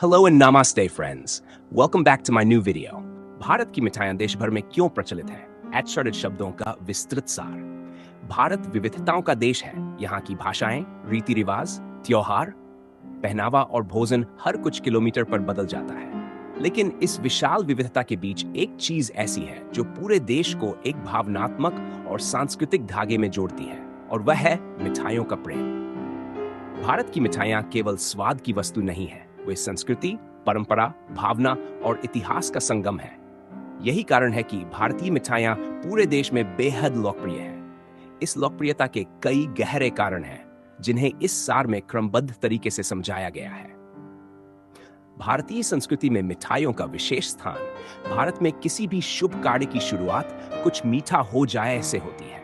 Hello and namaste friends. Welcome back to my new video. Bharat की मिठाइयां देश भर में क्यों प्रचलित हैं? एचशॉर्टेड शब्दों का विस्तृत सार। भारत विविधताओं का देश है। यहाँ की भाषाएं, रीति रिवाज, त्योहार, पहनावा और भोजन हर कुछ किलोमीटर पर बदल जाता है। लेकिन इस विशाल विविधता के बीच एक चीज ऐसी है जो पूरे देश को एक भावनात्मक और सांस्कृतिक धागे में जोड़ती है, और वह है मिठाइयों का प्रेम। भारत की मिठाइयां केवल स्वाद की वस्तु नहीं है, वे संस्कृति, परंपरा, भावना और इतिहास का संगम है। यही कारण है कि भारतीय मिठाइयां पूरे देश में बेहद लोकप्रिय हैं। इस लोकप्रियता के कई गहरे कारण हैं, जिन्हें इस सार में क्रमबद्ध तरीके से समझाया गया है। भारतीय संस्कृति में मिठाइयों का विशेष स्थान भारत में किसी भी शुभ कार्य की शुरुआत कुछ मीठा हो जाए से होती है।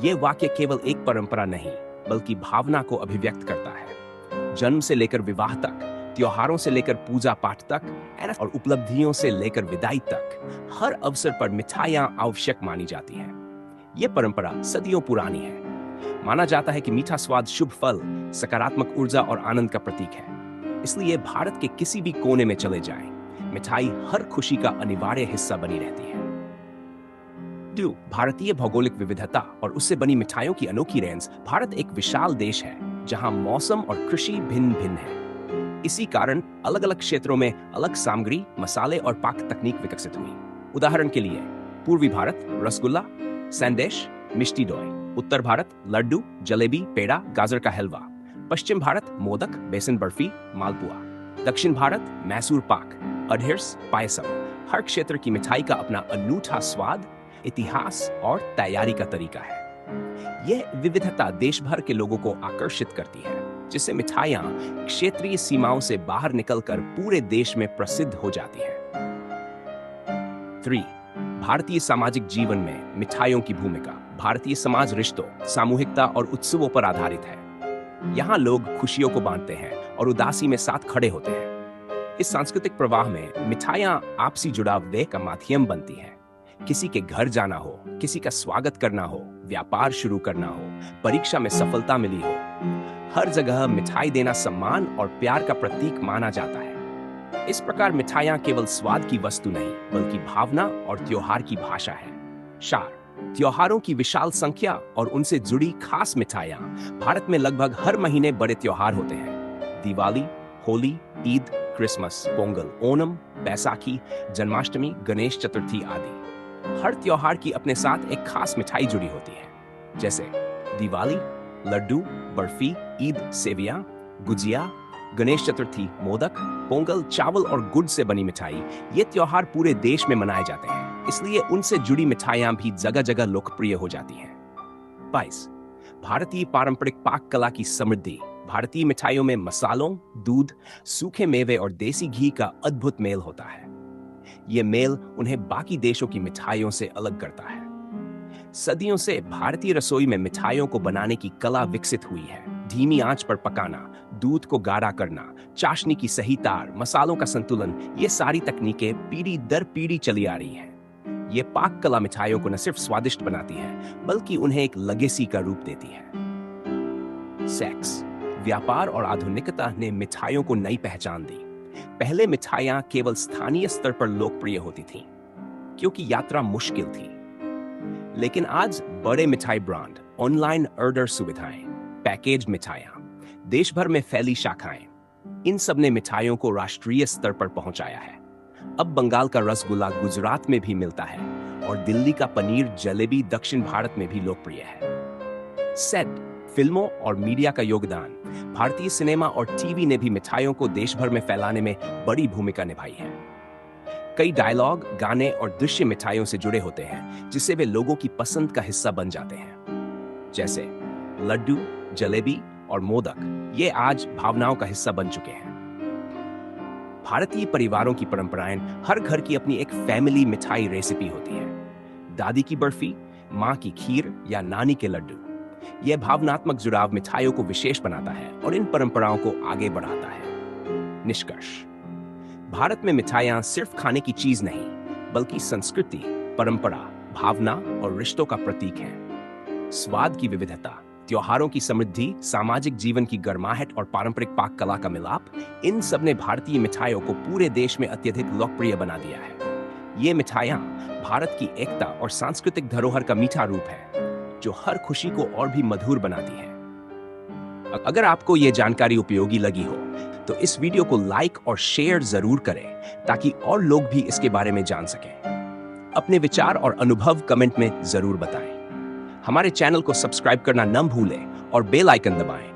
यह वाक्य केवल एक परंपरा नहीं, बल्कि भावना को अभिव्यक्त करता है। जन्म से लेकर विवाह तक, त्योहारों से लेकर पूजा पाठ तक और उपलब्धियों से लेकर विदाई तक हर अवसर पर मिठाइयां आवश्यक मानी जाती हैं। यह परंपरा सदियों पुरानी है। माना जाता है कि मीठा स्वाद शुभ फल, सकारात्मक ऊर्जा और आनंद का प्रतीक है। इसलिए भारत के किसी भी कोने में चले जाएं, मिठाई हर खुशी का अनिवार्य हिस्सा बनी रहती है। भारतीय भौगोलिक विविधता और उससे बनी मिठाइयों की अनोखी रेंज। भारत एक विशाल देश है जहां मौसम और कृषि भिन्न भिन्न है। इसी कारण अलग अलग क्षेत्रों में अलग सामग्री, मसाले और पाक तकनीक विकसित हुई। उदाहरण के लिए पूर्वी भारत रसगुल्ला, संदेश, मिष्टी दोई। उत्तर भारत लड्डू, जलेबी, पेड़ा, गाजर का हलवा। पश्चिम भारत मोदक, बेसन बर्फी, मालपुआ। दक्षिण भारत मैसूर पाक, अडहिर्स, पायसम। हर क्षेत्र की मिठाई का अपना अनूठा स्वाद, इतिहास और तैयारी का तरीका है। यह विविधता देश भर के लोगों को आकर्षित करती है, जिससे मिठाइयां क्षेत्रीय सीमाओं से बाहर निकलकर पूरे देश में प्रसिद्ध हो जाती हैं। 3. भारतीय सामाजिक जीवन में मिठाइयों की भूमिका। भारतीय समाज रिश्तों, सामूहिकता और उत्सवों पर आधारित है। यहाँ लोग खुशियों को बांटते हैं और उदासी में साथ खड़े होते हैं। इस सांस्कृतिक प्रवाह में मिठाइयां आपसी जुड़ाव का माध्यम बनती हैं। किसी के घर जाना हो, किसी का स्वागत करना हो, व्यापार शुरू करना हो, परीक्षा में सफलता मिली हो, हर जगह मिठाई देना सम्मान और प्यार का प्रतीक माना जाता है। इस प्रकार मिठाइयां केवल स्वाद की वस्तु नहीं, बल्कि भावना और त्योहार की भाषा है। त्योहारों की विशाल संख्या और उनसे जुड़ी खास मिठाइयां। भारत में लगभग हर महीने बड़े त्योहार होते हैं। दिवाली, होली, ईद, क्रिसमस, पोंगल, ओणम, बैसाखी, जन्माष्टमी, गणेश चतुर्थी आदि। हर त्योहार की अपने साथ एक खास मिठाई जुड़ी होती है। जैसे दिवाली लड्डू, बर्फी, ईद सेवियां, गुजिया, गणेश चतुर्थी मोदक, पोंगल चावल और गुड़ से बनी मिठाई। ये त्योहार पूरे देश में मनाए जाते हैं, इसलिए उनसे जुड़ी मिठाइयां भी जगह जगह लोकप्रिय हो जाती हैं। 22. भारतीय पारंपरिक पाक कला की समृद्धि। भारतीय मिठाइयों में मसालों, दूध, सूखे मेवे और देसी घी का अद्भुत मेल होता है। ये मेल उन्हें बाकी देशों की मिठाइयों से अलग करता है। सदियों से भारतीय रसोई में मिठाइयों को बनाने की कला विकसित हुई है। धीमी आंच पर पकाना, दूध को गाढ़ा करना, चाशनी की सही तार, मसालों का संतुलन, ये सारी तकनीकें पीढ़ी दर पीढ़ी चली आ रही हैं। ये पाक कला मिठाइयों को न सिर्फ स्वादिष्ट बनाती है, बल्कि उन्हें एक लेगेसी का रूप देती है। सेक्स, व्यापार और आधुनिकता ने मिठाइयों को नई पहचान दी। पहले मिठाइयां केवल स्थानीय स्तर पर लोकप्रिय होती थीं, क्योंकि यात्रा मुश्किल थी। लेकिन आज बड़े मिठाई ब्रांड, ऑनलाइन ऑर्डर सुविधाएं, पैकेज मिठाइयां, देश भर में फैली शाखाएं, इन सब ने मिठाइयों को राष्ट्रीय स्तर पर पहुंचाया है। अब बंगाल का रसगुल्ला गुजरात में भी मिलता है और दिल्ली का पनीर जलेबी दक्षिण भारत में भी लोकप्रिय है। सेट, फिल्मों और मीडिया का योगदान। भारतीय सिनेमा और टीवी ने भी मिठाइयों को देश भर में फैलाने में बड़ी भूमिका निभाई है। कई डायलॉग, गाने और दृश्य मिठाइयों से जुड़े होते हैं, जिससे वे लोगों की पसंद का हिस्सा बन जाते हैं। जैसे लड्डू, जलेबी और मोदक, ये आज भावनाओं का हिस्सा बन चुके हैं। भारतीय परिवारों की परंपराएं, हर घर की अपनी एक फैमिली मिठाई रेसिपी होती है। दादी की बर्फी, माँ की खीर या नानी के लड्डू। यह भावनात्मक जुड़ाव मिठाइयों को विशेष बनाता है और इन परंपराओं को आगे बढ़ाता है। निष्कर्ष, भारत में मिठाइयां सिर्फ खाने की चीज नहीं, बल्कि संस्कृति, परंपरा, भावना और रिश्तों का प्रतीक हैं। स्वाद की विविधता, त्योहारों की समृद्धि, सामाजिक जीवन की गर्माहट और पारंपरिक पाक कला का मिलाप, इन सब ने भारतीय मिठाइयों को पूरे देश में अत्यधिक लोकप्रिय बना दिया है। ये मिठाइयाँ भारत की एकता और सांस्कृतिक धरोहर का मीठा रूप है, जो हर खुशी को और भी मधुर बनाती है। अगर आपको ये जानकारी उपयोगी लगी हो, तो इस वीडियो को लाइक और शेयर जरूर करें, ताकि और लोग भी इसके बारे में जान सकें। अपने विचार और अनुभव कमेंट में जरूर बताएं। हमारे चैनल को सब्सक्राइब करना न भूलें और बेल आइकन दबाएं